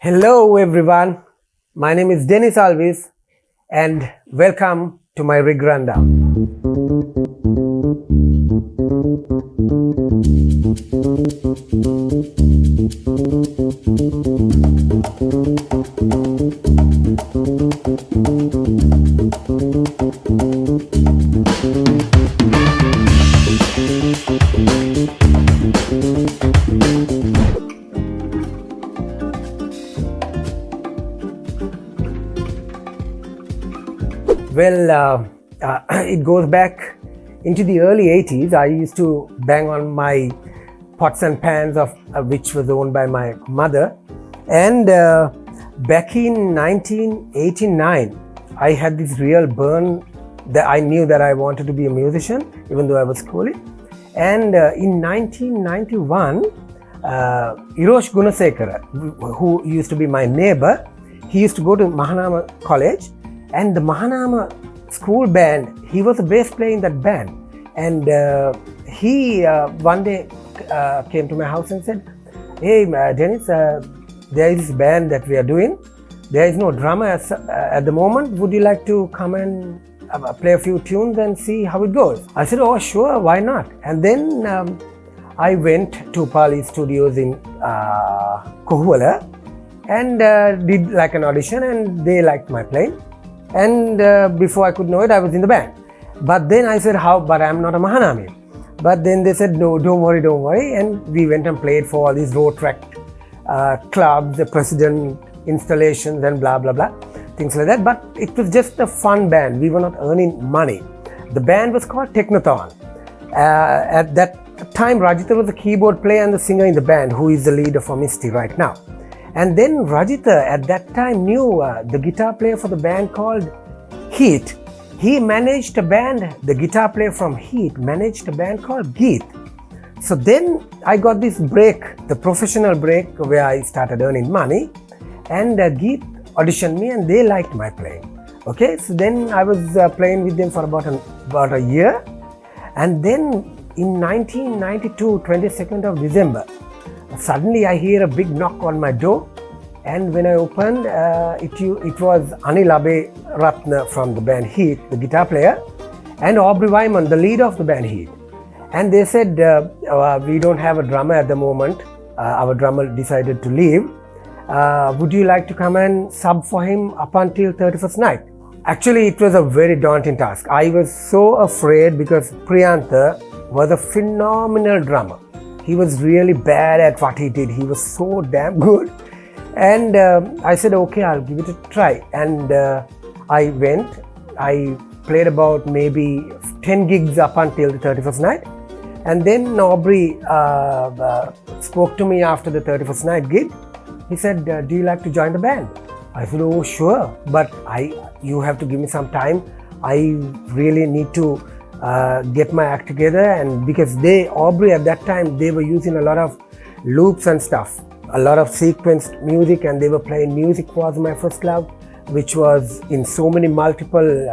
Hello everyone, my name is Dennis Alwis and welcome to my rig rundown. Well, it goes back into the early 80s. I used to bang on my pots and pans of which was owned by my mother. And back in 1989, I had this real burn that I knew that I wanted to be a musician, even though I was schooling. And in 1991, Hiroshi Gunasekara, who used to be my neighbor, he used to go to Mahanama College. And the Mahanama school band, he was a bass player in that band. And he one day came to my house and said, "Hey Dennis, there is this band that we are doing. There is no drummer at the moment. Would you like to come and play a few tunes and see how it goes?" I said, "Oh sure, why not?" And then I went to Pali Studios in Kohuwala and did like an audition, and they liked my playing. And before I could know it, I was in the band. But then I said, but I'm not a Mahanami. But then they said, no, don't worry. And we went and played for all these road track clubs, the president installations and blah, blah, blah, things like that. But it was just a fun band. We were not earning money. The band was called Technothon. At that time, Rajitha was the keyboard player and the singer in the band, who is the leader for Misty right now. And then Rajitha at that time knew the guitar player for the band called Heat. He managed a band, the guitar player from Heat managed a band called Geet. So then I got this break, the professional break, where I started earning money. And Geet auditioned me and they liked my playing. Okay, so then I was playing with them for about a year. And then in 1992, 22nd of December, suddenly I hear a big knock on my door, and when I opened, it was Anil Abe Ratna from the band Heat, the guitar player, and Aubrey Wyman, the leader of the band Heat. And they said, we don't have a drummer at the moment. Our drummer decided to leave. Would you like to come and sub for him up until 31st night? Actually, it was a very daunting task. I was so afraid because Priyantha was a phenomenal drummer. He was really bad at what he did. He was so damn good. And I said, okay, I'll give it a try. And I went. I played about maybe 10 gigs up until the 31st night. And then Aubrey spoke to me after the 31st night gig. He said, do you like to join the band? I said, oh, sure. But you have to give me some time. I really need to get my act together, and because Aubrey at that time, they were using a lot of loops and stuff, a lot of sequenced music, and they were playing Music Was My First Love, which was in so many multiple,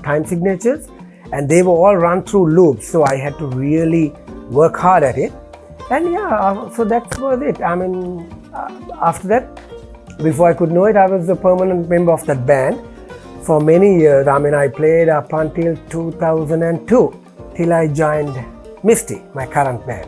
time signatures, and they were all run through loops, so I had to really work hard at it. And yeah, so that was it. I mean, after that, before I could know it, I was a permanent member of that band. For many years, I played up until 2002, till I joined Misty, my current band.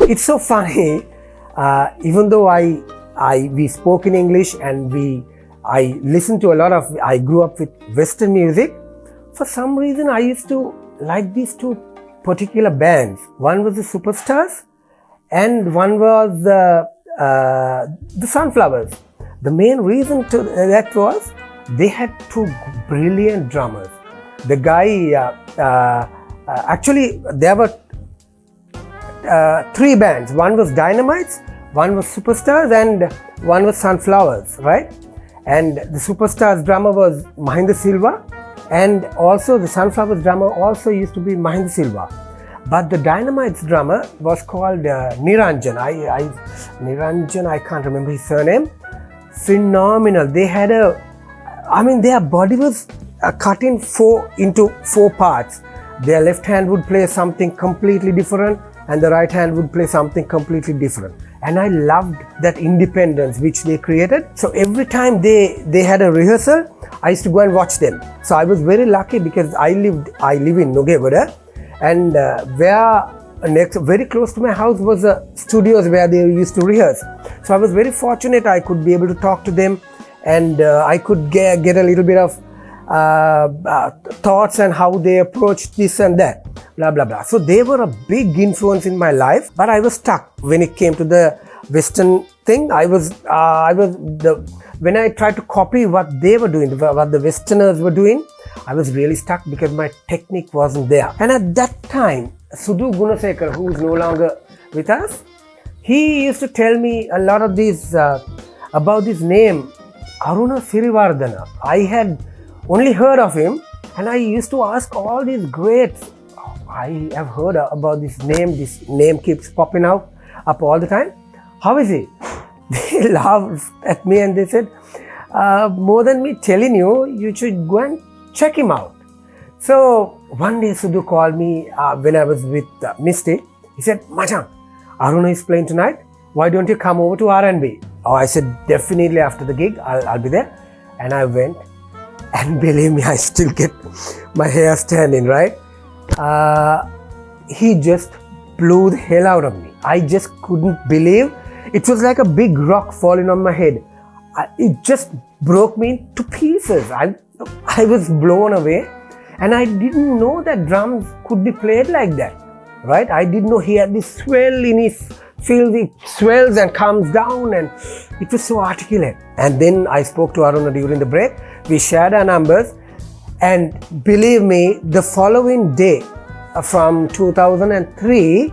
It's so funny, even though we spoke in English and I listened to I grew up with Western music, for some reason I used to like these two particular bands. One was the Superstars and one was the Sunflowers. The main reason to that was they had two brilliant drummers. The guy, actually there were three bands. One was Dynamites, one was Superstars, and one was Sunflowers, right? And the Superstars drummer was Mahinda Silva, and also the Sunflowers drummer also used to be Mahinda Silva. But the Dynamites drummer was called Niranjan. Niranjan, I can't remember his surname. Phenomenal. They had their body was cut into four parts. Their left hand would play something completely different, and the right hand would play something completely different. And I loved that independence which they created. So every time they had a rehearsal, I used to go and watch them. So I was very lucky because I live in Nogewada, and very close to my house was a studios where they used to rehearse. So I was very fortunate I could be able to talk to them, and I could get a little bit of thoughts and how they approached this and that, blah blah blah. So they were a big influence in my life, but I was stuck when it came to the Western thing. When I tried to copy what they were doing, what the Westerners were doing, I was really stuck because my technique wasn't there. And at that time, Sudhu Gunasekar, who is no longer with us, he used to tell me a lot of these about this name, Aruna Sirivardhana. I had only heard of him, and I used to ask all these greats. I have heard about this name. This name keeps popping up all the time. How is he? They laughed at me and they said, more than me telling you, you should go and check him out. So one day Sudhu called me when I was with Misty. He said, Machan, Aruna is playing tonight. Why don't you come over to R&B? Oh, I said, definitely after the gig, I'll be there. And I went. And believe me, I still get my hair standing, right? He just blew the hell out of me. I just couldn't believe. It was like a big rock falling on my head. It just broke me to pieces. I was blown away, and I didn't know that drums could be played like that, right? I didn't know he had this swell in his field. It swells and comes down, and it was so articulate. And then I spoke to Aruna during the break. We shared our numbers, and believe me, the following day from 2003,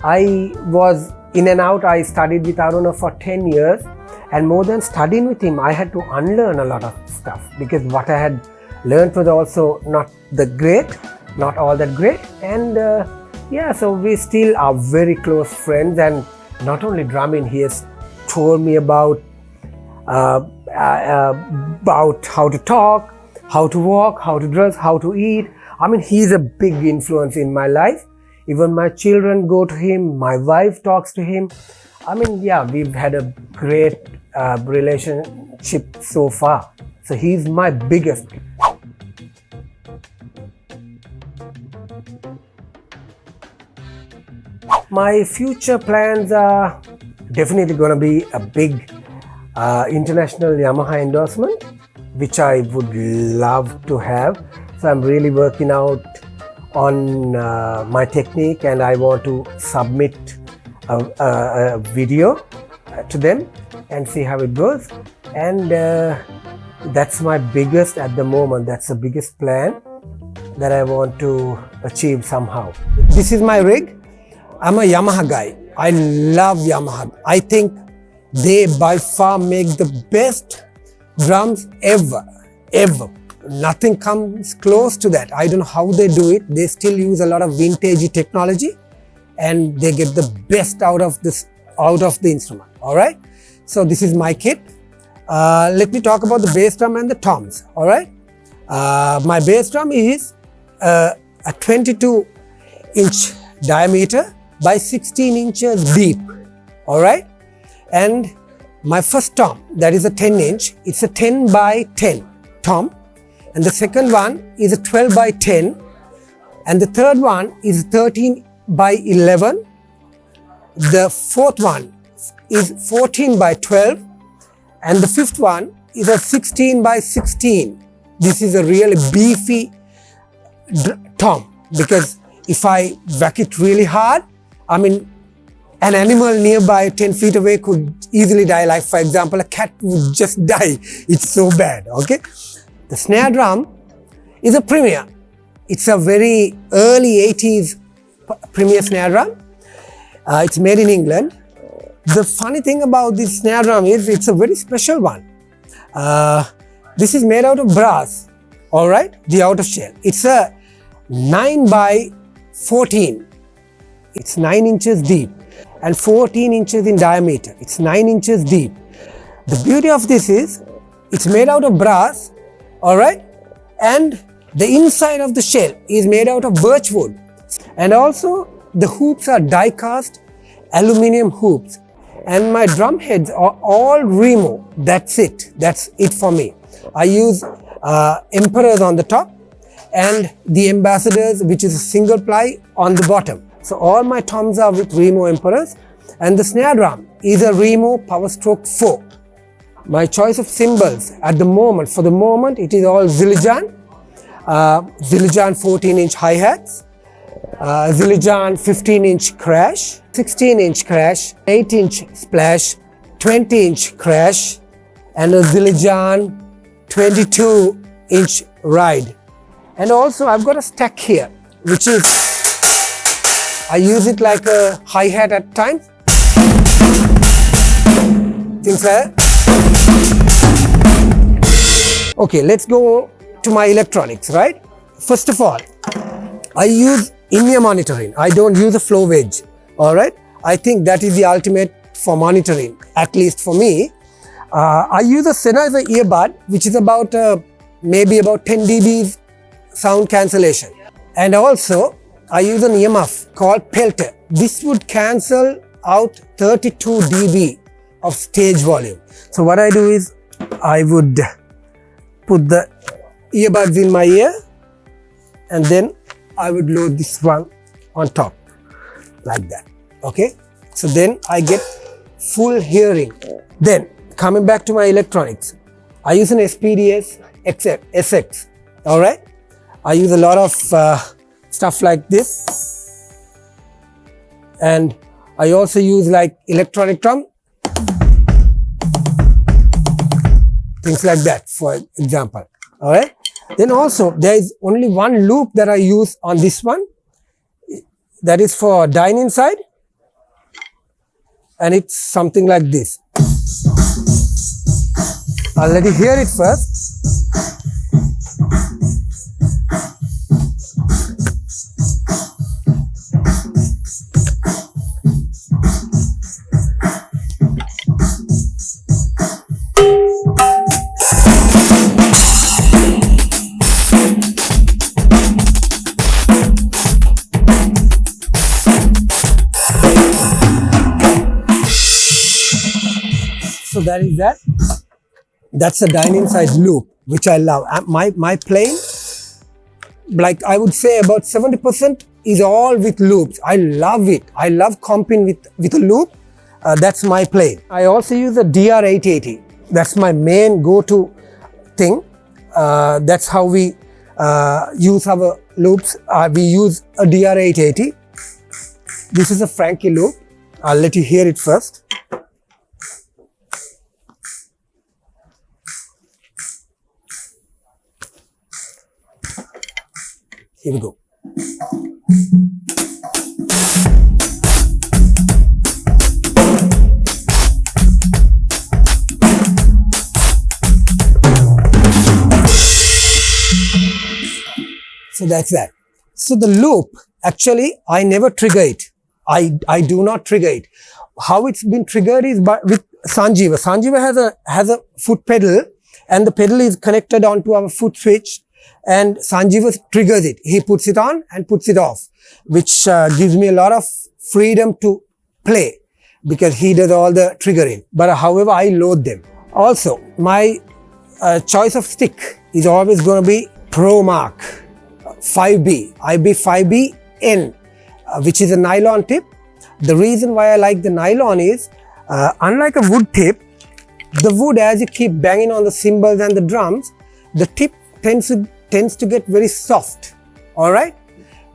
I was in and out. I studied with Aruna for 10 years, and more than studying with him, I had to unlearn a lot of stuff because what I had learned was also not all that great. And so we still are very close friends, and not only drumming, he has told me about how to talk, how to walk, how to dress, how to eat. I mean, he's a big influence in my life. Even my children go to him, my wife talks to him. I mean, yeah, we've had a great relationship so far. So he's my biggest. My future plans are definitely going to be a big international Yamaha endorsement, which I would love to have. So I'm really working out on my technique, and I want to submit a video to them and see how it goes. And that's my biggest at the moment. That's the biggest plan that I want to achieve somehow. This is my rig. I'm a Yamaha guy. I love Yamaha. I think they by far make the best drums ever. Nothing comes close to that. I don't know how they do it. They still use a lot of vintage technology, and they get the best out of the instrument. All right. So this is my kit. Let me talk about the bass drum and the toms. All right. My bass drum is a 22-inch diameter by 16 inches deep. All right. And my first tom, that is a 10-inch, it's a 10 by 10 tom. And the second one is a 12 by 10. And the third one is 13 by 11. The fourth one is 14 by 12. And the fifth one is a 16 by 16. This is a really beefy tom, because if I whack it really hard, I mean, an animal nearby 10 feet away could easily die. Like, for example, a cat would just die. It's so bad, okay? The snare drum is a Premier. It's a very early 80s Premier snare drum. It's made in England. The funny thing about this snare drum is it's a very special one. This is made out of brass, all right? The outer shell. It's a 9 by 14. It's 9 inches deep and 14 inches in diameter. It's 9 inches deep. The beauty of this is it's made out of brass, all right? And the inside of the shell is made out of birch wood. And also The hoops are die-cast aluminium hoops, and my drum heads are all Remo. That's it for me. I use emperors on the top and the ambassadors, which is a single ply, on the bottom. So all my toms are with Remo emperors, and the snare drum is a Remo Power Stroke 4. My choice of cymbals at the moment, for the moment, it is all Zildjian, Zildjian 14-inch hi-hats, Zildjian 15-inch crash, 16-inch crash, 8-inch splash, 20-inch crash, and a Zildjian 22-inch ride. And also I've got a stack here, which is, I use it like a hi-hat at times. Things like that. Okay, let's go to my electronics, right? First of all, I use in-ear monitoring. I don't use a flow wedge, all right? I think that is the ultimate for monitoring, at least for me. I use a Sennheiser earbud, which is about maybe about 10 dBs sound cancellation. And also, I use an earmuff called Pelter. This would cancel out 32 dB of stage volume. So what I do is, I would put the earbuds in my ear, and then I would load this one on top, like that, okay? So then I get full hearing. Then, coming back to my electronics, I use an SPDS SX, all right? I use a lot of stuff like this, and I also use like electronic drum, things like that, for example, all right? Then also, there is only one loop that I use on this one, that is for dine-in side, and it's something like this. I'll let you hear it first. So that is that. That's a dine-in side loop, which I love. My playing, like I would say about 70% is all with loops. I love it. I love comping with a loop. That's my playing. I also use a DR880. That's my main go-to thing. That's how we use our loops. We use a DR880. This is a Frankie loop. I'll let you hear it first. Here we go. So that's that. So the loop, actually, I never trigger it. I do not trigger it. How it's been triggered is with Sanjeeva. Sanjeeva has a foot pedal, and the pedal is connected onto our foot switch. And Sanjeeva triggers it. He puts it on and puts it off, which gives me a lot of freedom to play because he does all the triggering. But however, I load them. Also, my choice of stick is always going to be Pro Mark 5B, IB 5B N, which is a nylon tip. The reason why I like the nylon is, unlike a wood tip, the wood, as you keep banging on the cymbals and the drums, the tip tends to get very soft, all right?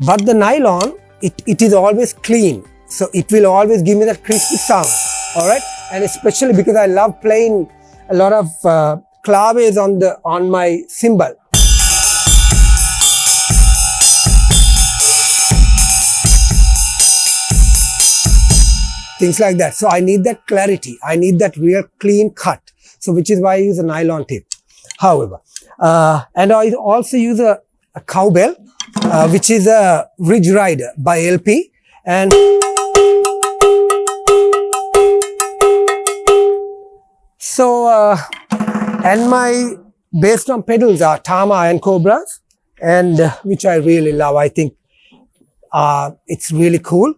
But the nylon, it is always clean. So it will always give me that crispy sound, all right? And especially because I love playing a lot of claves on my cymbal. Things like that. So I need that clarity. I need that real clean cut. So which is why I use a nylon tip. However, and I also use a cowbell, which is a Ridge Rider by LP. And so, and my bass drum pedals are Tama and Cobras, and which I really love. I think It's really cool.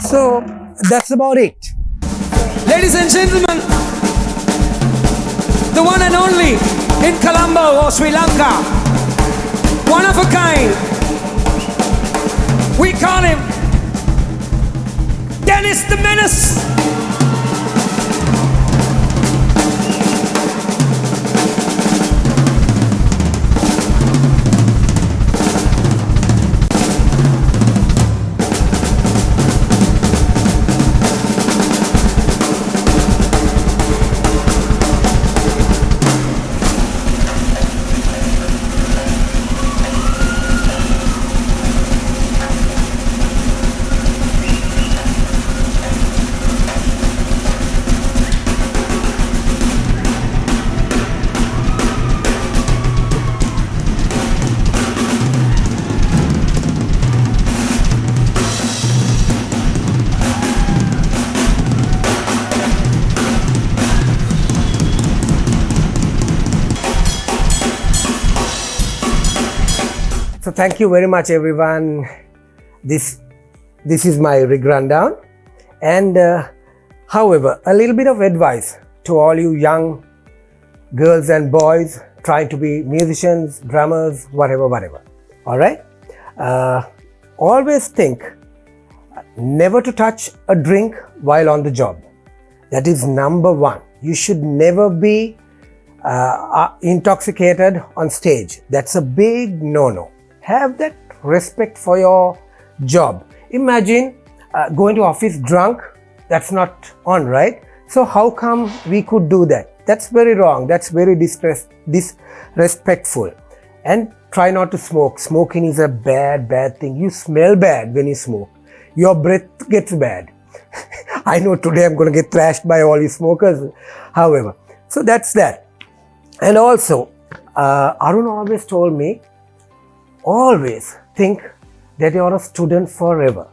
So that's about it. Ladies and gentlemen, the one and only in Colombo or Sri Lanka, one of a kind. We call him Dennis the Menace. So thank you very much, everyone. This is my rig rundown. And however, a little bit of advice to all you young girls and boys trying to be musicians, drummers, whatever. All right? Always think never to touch a drink while on the job. That is number one. You should never be intoxicated on stage. That's a big no-no. Have that respect for your job. Imagine going to office drunk. That's not on, right? So how come we could do that? That's very wrong. That's very disrespectful. And try not to smoke. Smoking is a bad thing. You smell bad when you smoke. Your breath gets bad. I know today I'm going to get thrashed by all you smokers. However, so that's that. And also, Arun always told me, always think that you are a student forever.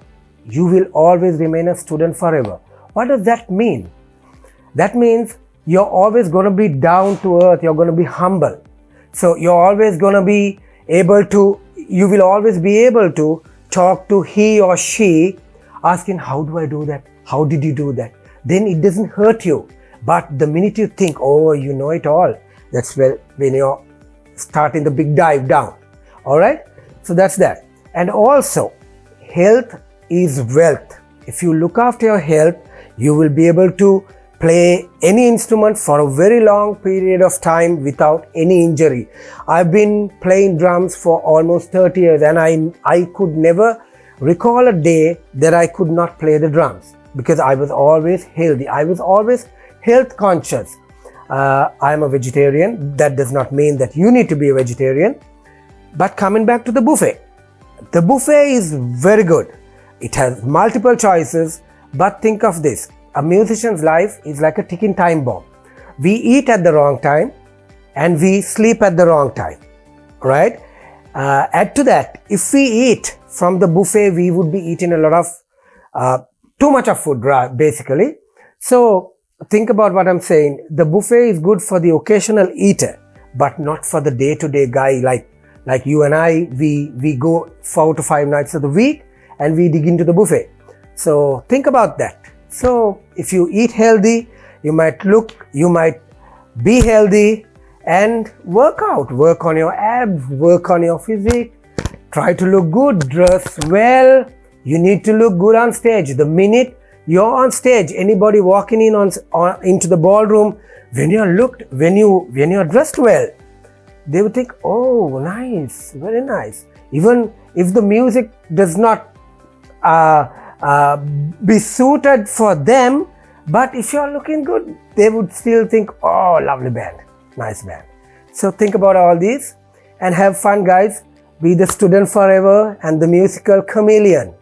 You will always remain a student forever. What does that mean? That means you're always going to be down to earth. You're going to be humble. So you're always going to be able to, you will always be able to talk to he or she, asking, how do I do that? How did you do that? Then it doesn't hurt you. But the minute you think, oh, you know it all, that's when you're starting the big dive down. All right, so that's that. And also, health is wealth. If you look after your health, you will be able to play any instrument for a very long period of time without any injury. I've been playing drums for almost 30 years and I could never recall a day that I could not play the drums because I was always healthy. I was always health conscious. I'm a vegetarian. That does not mean that you need to be a vegetarian. But coming back to the buffet is very good. It has multiple choices, but think of this. A musician's life is like a ticking time bomb. We eat at the wrong time and we sleep at the wrong time, right? Add to that, if we eat from the buffet, we would be eating a lot of, too much of food, basically. So think about what I'm saying. The buffet is good for the occasional eater, but not for the day-to-day guy like you and I. We go 4 to 5 nights of the week and we dig into the buffet. So think about that. So if you eat healthy, you might be healthy and work on your abs, work on your physique, try to look good, dress well. You need to look good on stage. The minute you're on stage, anybody walking in into the ballroom, when you're dressed well, they would think, oh, nice, very nice. Even if the music does not be suited for them, but if you're looking good, they would still think, oh, lovely band, nice band. So think about all these and have fun, guys. Be the student forever and the musical chameleon.